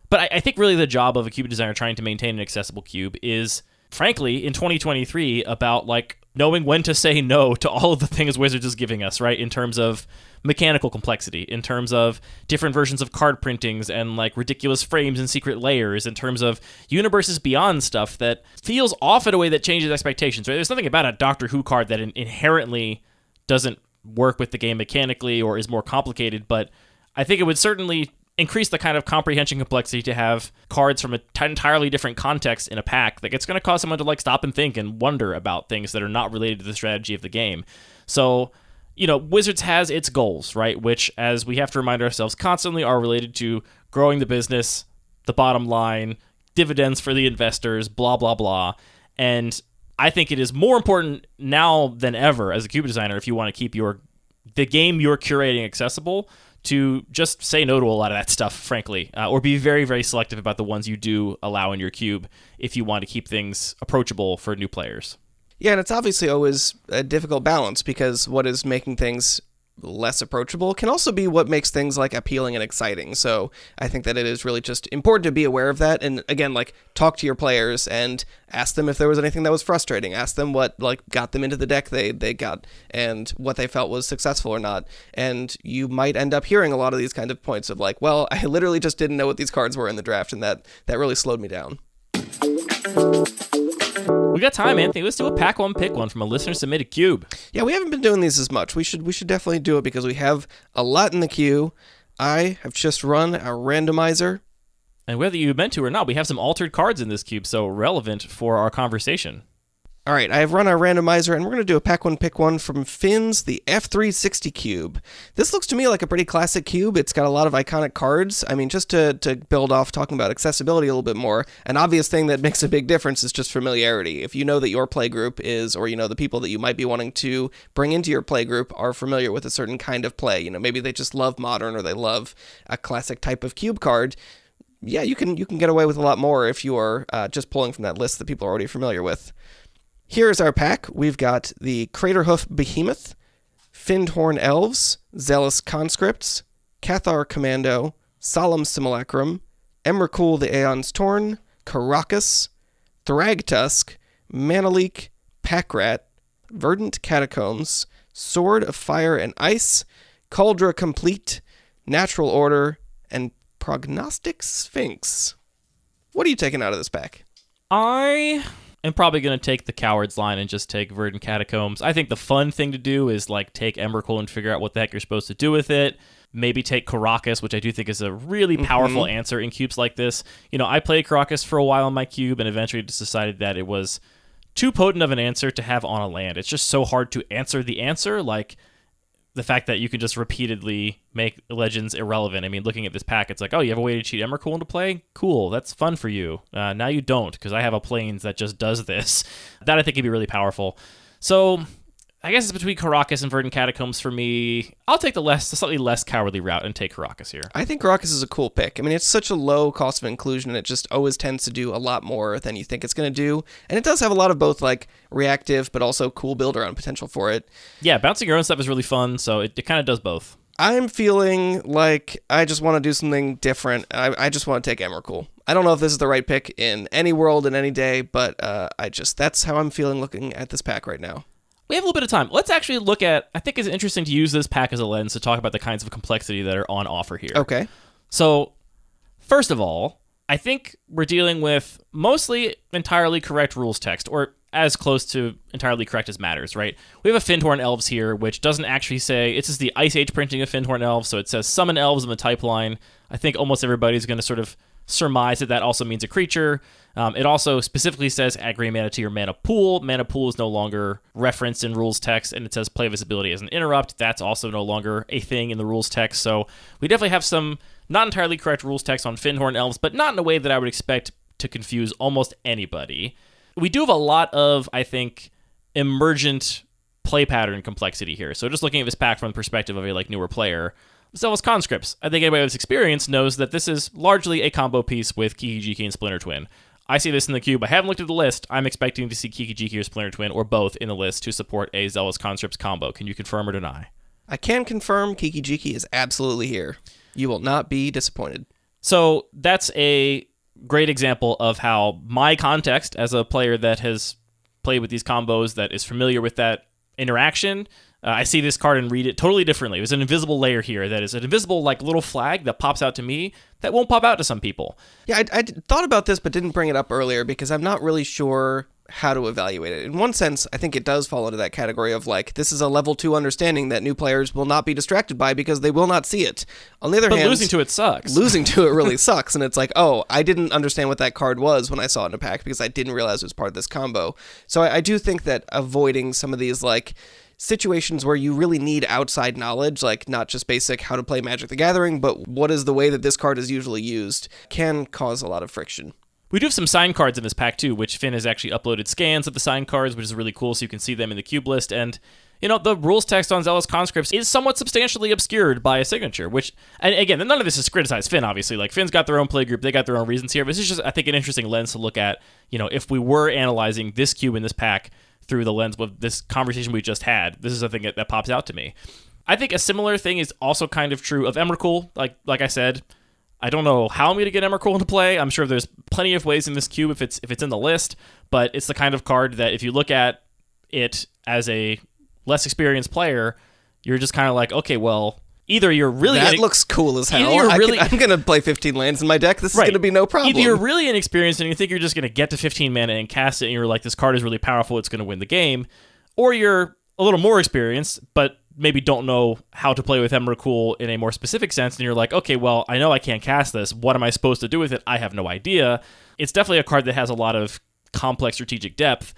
But I think really the job of a cube designer trying to maintain an accessible cube is, frankly, in 2023, about like knowing when to say no to all of the things Wizards is giving us, right? In terms of mechanical complexity, in terms of different versions of card printings and like ridiculous frames and secret layers, in terms of universes beyond stuff that feels off in a way that changes expectations, right? There's nothing about a Doctor Who card that inherently doesn't work with the game mechanically or is more complicated, but I think it would certainly increase the kind of comprehension complexity to have cards from an entirely different context in a pack that it's going to cause someone to like stop and think and wonder about things that are not related to the strategy of the game. So, Wizards has its goals, right? Which, as we have to remind ourselves constantly, are related to growing the business, the bottom line, dividends for the investors, blah, blah, blah. And I think it is more important now than ever as a cube designer, if you want to keep the game you're curating accessible, to just say no to a lot of that stuff, frankly, or be very, very selective about the ones you do allow in your cube if you want to keep things approachable for new players. Yeah, and it's obviously always a difficult balance because what is making things less approachable can also be what makes things like appealing and exciting. So I think that it is really just important to be aware of that. And again, like talk to your players and ask them if there was anything that was frustrating. Ask them what like got them into the deck they got and what they felt was successful or not. And you might end up hearing a lot of these kind of points of like, well, I literally just didn't know what these cards were in the draft, and that really slowed me down. We got time, Anthony. Let's do a pack one, pick one from a listener-submitted cube. Yeah, we haven't been doing these as much. We should definitely do it because we have a lot in the queue. I have just run our randomizer. And whether you meant to or not, we have some altered cards in this cube, so relevant for our conversation. All right, I have run our randomizer, and we're going to do a pack one, pick one from Finn's the F360 Cube. This looks to me like a pretty classic cube. It's got a lot of iconic cards. I mean, just to build off talking about accessibility a little bit more, an obvious thing that makes a big difference is just familiarity. If you know that your playgroup is, or you know the people that you might be wanting to bring into your playgroup are familiar with a certain kind of play, you know, maybe they just love Modern or they love a classic type of cube card, yeah, you can get away with a lot more if you are just pulling from that list that people are already familiar with. Here's our pack. We've got the Craterhoof Behemoth, Findhorn Elves, Zealous Conscripts, Cathar Commando, Solemn Simulacrum, Emrakul the Aeon's Torn, Caracas, Thragtusk, Manaleek, Packrat, Verdant Catacombs, Sword of Fire and Ice, Cauldra Complete, Natural Order, and Prognostic Sphinx. What are you taking out of this pack? I am probably going to take the Cowards line and just take Verdant Catacombs. I think the fun thing to do is like take Emrakul and figure out what the heck you're supposed to do with it. Maybe take Caracas, which I do think is a really powerful answer in cubes like this. You know, I played Caracas for a while in my cube and eventually just decided that it was too potent of an answer to have on a land. It's just so hard to answer the answer, like the fact that you can just repeatedly make legends irrelevant. I mean, looking at this pack, it's like, oh, you have a way to cheat Emrakul into play? Cool, that's fun for you. Now you don't, because I have a Plains that just does this. That I think could be really powerful. So I guess it's between Caracas and Verdant Catacombs for me. I'll take the slightly less cowardly route and take Caracas here. I think Caracas is a cool pick. I mean, it's such a low cost of inclusion, and it just always tends to do a lot more than you think it's going to do. And it does have a lot of both, like, reactive, but also cool build-around potential for it. Yeah, bouncing your own stuff is really fun, so it kind of does both. I'm feeling like I just want to do something different. I just want to take Emrakul. I don't know if this is the right pick in any world and any day, but that's how I'm feeling looking at this pack right now. We have a little bit of time. Let's actually look at, I think it's interesting to use this pack as a lens to talk about the kinds of complexity that are on offer here. Okay. So, first of all, I think we're dealing with mostly entirely correct rules text, or as close to entirely correct as matters, right? We have a Findhorn Elves here, which doesn't actually say, it's just the Ice Age printing of Findhorn Elves, so it says summon elves in the type line. I think almost everybody's going to sort of surmise that also means a creature. It also specifically says add gray mana to your mana pool. Mana pool is no longer referenced in rules text, and it says play visibility as an interrupt. That's also no longer a thing in the rules text. So we definitely have some not entirely correct rules text on Findhorn Elves, but not in a way that I would expect to confuse almost anybody. We do have a lot of, I think, emergent play pattern complexity here. So just looking at this pack from the perspective of a newer player, Zealous Conscripts. I think anybody with experience knows that this is largely a combo piece with Kiki-Jiki and Splinter Twin. I see this in the cube. I haven't looked at the list. I'm expecting to see Kiki-Jiki or Splinter Twin or both in the list to support a Zealous Conscripts combo. Can you confirm or deny? I can confirm Kiki-Jiki is absolutely here. You will not be disappointed. So that's a great example of how my context as a player that has played with these combos, that is familiar with that interaction, I see this card and read it totally differently. There's an invisible layer here that is an invisible little flag that pops out to me that won't pop out to some people. Yeah, I thought about this but didn't bring it up earlier because I'm not really sure how to evaluate it. In one sense, I think it does fall into that category of this is a level 2 understanding that new players will not be distracted by because they will not see it. On the other hand, losing to it sucks. Losing to it really sucks, and it's like, oh, I didn't understand what that card was when I saw it in a pack because I didn't realize it was part of this combo. So I do think that avoiding some of these situations where you really need outside knowledge, not just basic how to play Magic the Gathering, but what is the way that this card is usually used, can cause a lot of friction. We do have some sign cards in this pack too, which Finn has actually uploaded scans of the sign cards, which is really cool, so you can see them in the cube list. And the rules text on Zealous Conscripts is somewhat substantially obscured by a signature, which, and again, none of this is to criticize Finn, obviously. Finn's got their own play group, they got their own reasons here, but this is just, I think, an interesting lens to look at, if we were analyzing this cube in this pack through the lens of this conversation we just had, this is something that pops out to me. I think a similar thing is also kind of true of Emrakul. Like I said, I don't know how I'm going to get Emrakul into play. I'm sure there's plenty of ways in this cube if it's in the list, but it's the kind of card that if you look at it as a less experienced player, you're just kind of like, okay, well, either you're really... That looks cool as hell. I'm going to play 15 lands in my deck. This is going to be no problem. Either you're really inexperienced and you think you're just going to get to 15 mana and cast it and you're like, this card is really powerful, it's going to win the game, or you're a little more experienced, but maybe don't know how to play with Emrakul in a more specific sense, and you're like, okay, well, I know I can't cast this. What am I supposed to do with it? I have no idea. It's definitely a card that has a lot of complex strategic depth.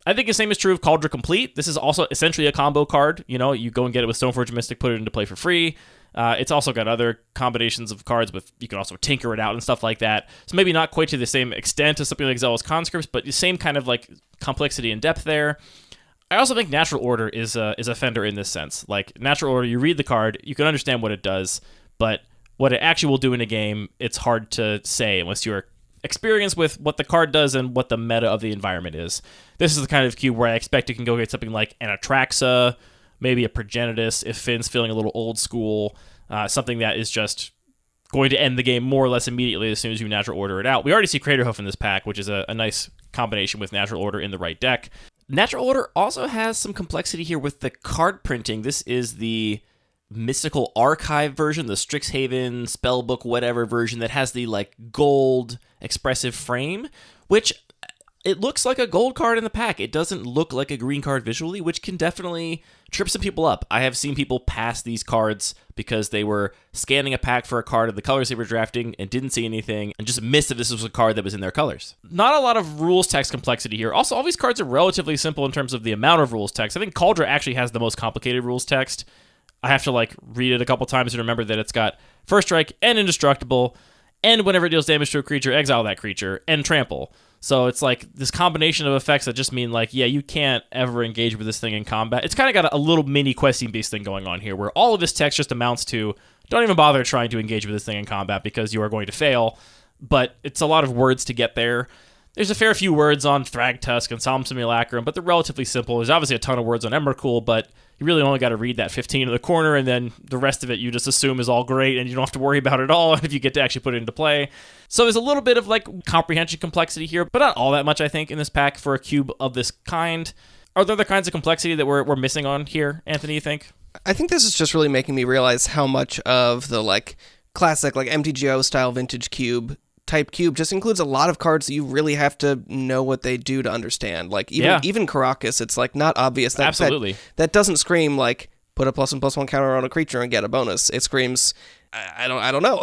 I think the same is true of Cauldron Complete. This is also essentially a combo card. You know, you go and get it with Stoneforge Mystic, put it into play for free. It's also got other combinations of cards with, you can also tinker it out and stuff like that. So maybe not quite to the same extent as something like Zealous Conscripts, but the same kind of like complexity and depth there. I also think Natural Order is a fender in this sense. Like, Natural Order, you read the card, you can understand what it does, but what it actually will do in a game, it's hard to say unless you're experienced with what the card does and what the meta of the environment is. This is the kind of cube where I expect you can go get something like an Atraxa, maybe a Progenitus if Finn's feeling a little old school, something that is just going to end the game more or less immediately as soon as you Natural Order it out. We already see Craterhoof in this pack, which is a nice combination with Natural Order in the right deck. Natural Order also has some complexity here with the card printing. This is the Mystical Archive version, the Strixhaven, Spellbook, whatever version that has the like gold expressive frame, which it looks like a gold card in the pack. It doesn't look like a green card visually, which can definitely trip some people up. I have seen people pass these cards because they were scanning a pack for a card of the colors they were drafting and didn't see anything and just missed if this was a card that was in their colors. Not a lot of rules text complexity here. Also, all these cards are relatively simple in terms of the amount of rules text. I think Cauldron actually has the most complicated rules text. I have to like read it a couple times to remember that it's got First Strike and Indestructible, and whenever it deals damage to a creature, exile that creature, and trample. So it's like this combination of effects that just mean like, yeah, you can't ever engage with this thing in combat. It's kind of got a little mini Questing Beast thing going on here, where all of this text just amounts to, don't even bother trying to engage with this thing in combat because you are going to fail. But it's a lot of words to get there. There's a fair few words on Thragtusk and Solemn Simulacrum, but they're relatively simple. There's obviously a ton of words on Emrakul, but you really only got to read that 15 in the corner, and then the rest of it you just assume is all great, and you don't have to worry about it at all if you get to actually put it into play. So there's a little bit of like comprehension complexity here, but not all that much, I think, in this pack for a cube of this kind. Are there other kinds of complexity that we're missing on here, Anthony, you think? I think this is just really making me realize how much of the like classic like MTGO style vintage cube type cube just includes a lot of cards that you really have to know what they do to understand. Like even Karakas, it's like not obvious. Absolutely. That doesn't scream like put a +1/+1 counter on a creature and get a bonus. It screams I don't know.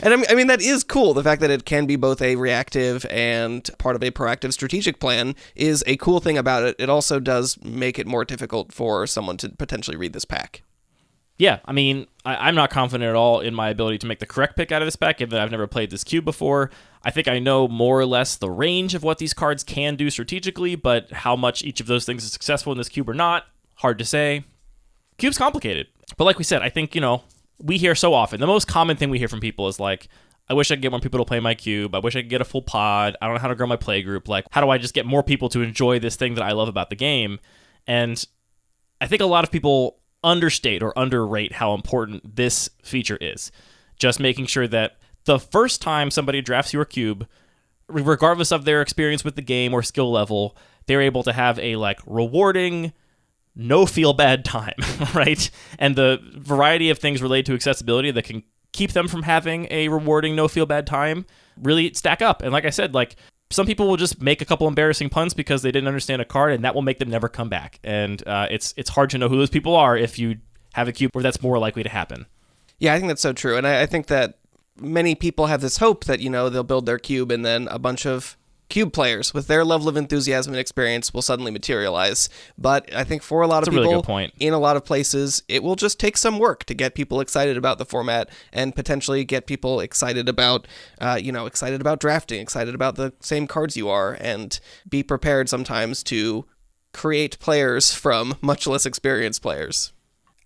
And I mean that is cool. The fact that it can be both a reactive and part of a proactive strategic plan is a cool thing about it. It also does make it more difficult for someone to potentially read this pack. Yeah, I mean, I'm not confident at all in my ability to make the correct pick out of this pack, given that I've never played this cube before. I think I know more or less the range of what these cards can do strategically, but how much each of those things is successful in this cube or not, hard to say. Cube's complicated. But like we said, I think, we hear so often, the most common thing we hear from people is like, I wish I could get more people to play my cube. I wish I could get a full pod. I don't know how to grow my play group. Like, how do I just get more people to enjoy this thing that I love about the game? And I think a lot of people understate or underrate how important this feature is. Just making sure that the first time somebody drafts your cube, regardless of their experience with the game or skill level, they're able to have a like rewarding, no feel bad time, right? And the variety of things related to accessibility that can keep them from having a rewarding, no feel bad time really stack up. And like I said, like some people will just make a couple embarrassing puns because they didn't understand a card, and that will make them never come back. And it's hard to know who those people are if you have a cube where that's more likely to happen. Yeah, I think that's so true. And I think that many people have this hope that, they'll build their cube and then a bunch of cube players with their level of enthusiasm and experience will suddenly materialize. But I think for a lot of people, really good point. In a lot of places, it will just take some work to get people excited about the format and potentially get people excited about, excited about drafting, excited about the same cards you are, and be prepared sometimes to create players from much less experienced players.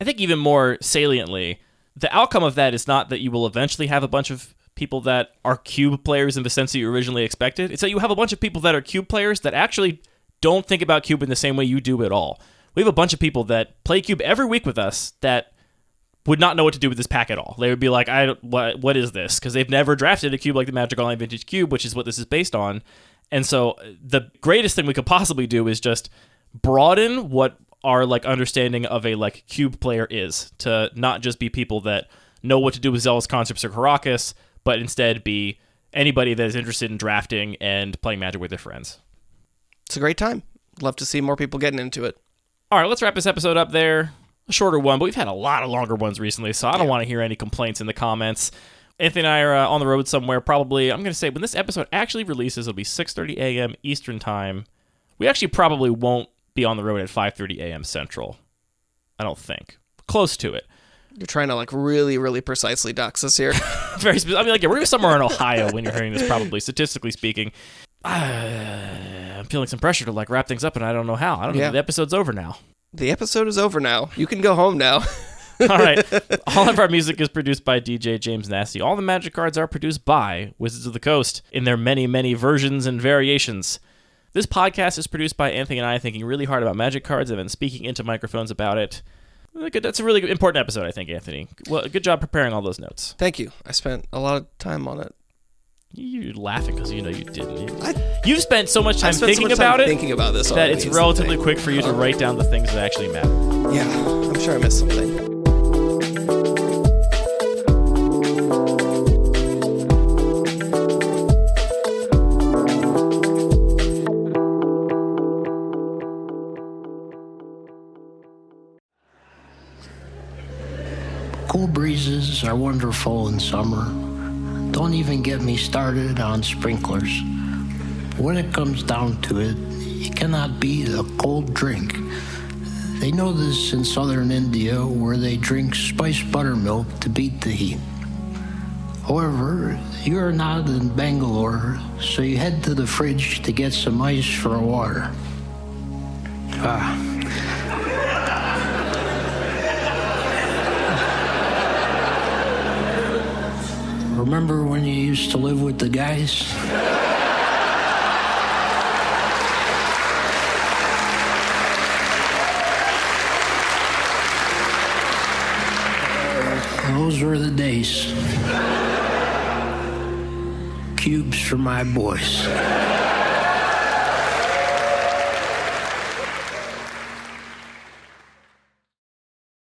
I think even more saliently, the outcome of that is not that you will eventually have a bunch of people that are cube players in the sense that you originally expected. It's that you have a bunch of people that are cube players that actually don't think about cube in the same way you do at all. We have a bunch of people that play cube every week with us that would not know what to do with this pack at all. They would be like, what is this? Because they've never drafted a cube like the Magic Online Vintage Cube, which is what this is based on. And so the greatest thing we could possibly do is just broaden what our like understanding of a like cube player is, to not just be people that know what to do with Zealous Conscripts or Karakas, but instead be anybody that is interested in drafting and playing Magic with their friends. It's a great time. Love to see more people getting into it. All right, let's wrap this episode up there. A shorter one, but we've had a lot of longer ones recently, so I don't want to hear any complaints in the comments. Anthony and I are on the road somewhere, probably, I'm going to say, when this episode actually releases, it'll be 6:30 a.m. Eastern Time. We actually probably won't be on the road at 5:30 a.m. Central. I don't think. Close to it. You're trying to like really, really precisely dox us here. Very specific. I mean, like, yeah, we're going to be somewhere in Ohio when you're hearing this, probably, statistically speaking. I'm feeling some pressure to like wrap things up, and I don't know how. I don't know. The episode's over now. The episode is over now. You can go home now. All right. All of our music is produced by DJ James Nasty. All the Magic cards are produced by Wizards of the Coast in their many, many versions and variations. This podcast is produced by Anthony and I, thinking really hard about Magic cards and then speaking into microphones about it. That's a really important episode, I think, Anthony. Well, good job preparing all those notes. Thank you. I spent a lot of time on it. You're laughing because you know you didn't. You've spent so much time thinking this that it's relatively quick for you to write down the things that actually matter. Yeah, I'm sure I missed something. Cool breezes are wonderful in summer. Don't even get me started on sprinklers. When it comes down to it, you cannot beat a cold drink. They know this in southern India, where they drink spiced buttermilk to beat the heat. However, you are not in Bangalore, so you head to the fridge to get some ice for water. Remember when you used to live with the guys? Those were the days. Cubes for my boys.